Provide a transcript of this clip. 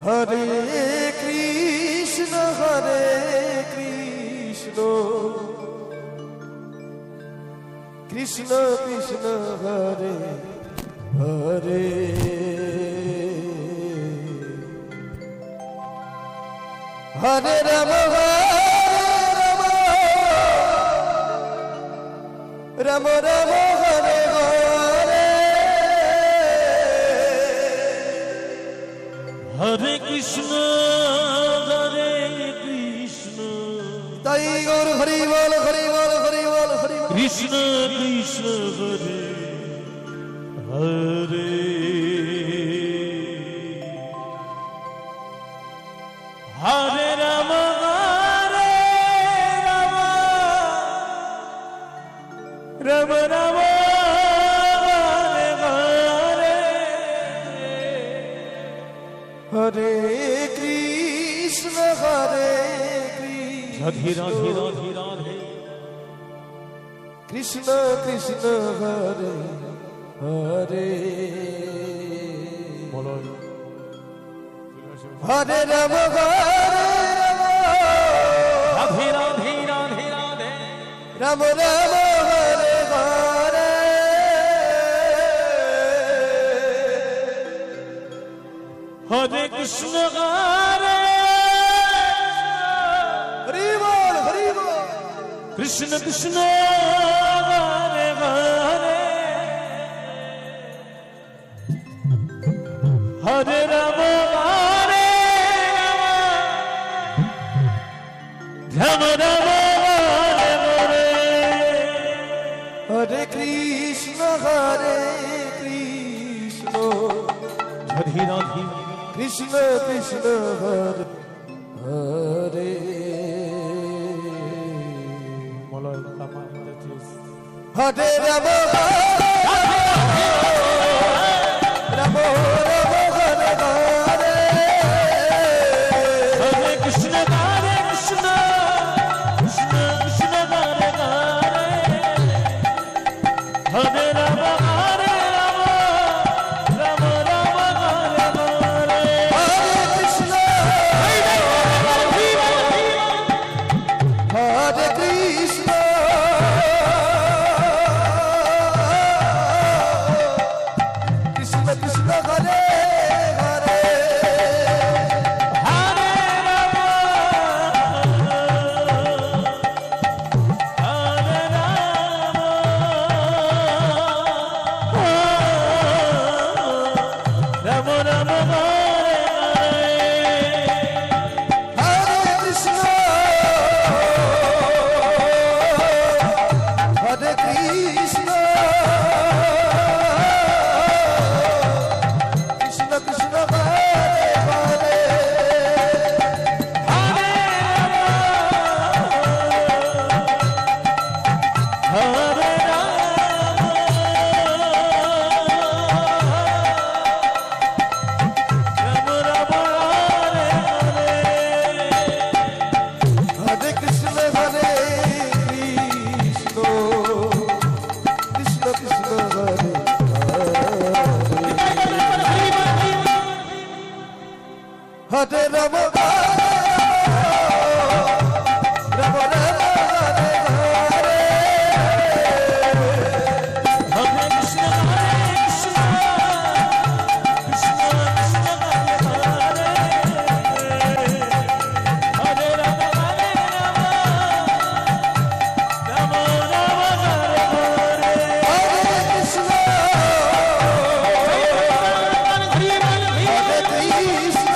Hare Krishna Krishna Krishna Hare Hare Hare Rama Rama Rama Hare Hare Hare Krishna Tai Gaur Hari Bol Hari Bol Hari Bol Hari Bol Krishna Krishna Hare Hare Hare Rama Rama Rama Hare Krishna Radhe Radhe Radhe Radhe Krishna Krishna Hare Hare Hare Rama Radhe Radhe Radhe Radhe Rama Rama Hare Hare Hare Krishna Hare Hari Bol Hari Bol Krishna Krishna Hare Hare Hare Rama Hare Rama Rama Hare Hare Hare Krishna Radhe Radhe Krishna Krishna Hare Hare Hare Rama Rama Rama Hare Hare Hare Krishna Hare Krishna Krishna Krishna Hare Hare Hare Rama Hare Rama Rama Rama Hare Hare Hare Krishna Hare Krishna Krishna Krishna Hare Hare Hare Rama Hare Rama Rama Rama Hare Hare Krishna Hare Krishna Krishna Krishna Hare Hare Hare Krishna Hare Krishna Krishna Krishna Hare Hare Hare Rama Rama Rama Hare Hare Hare Krishna Hare Krishna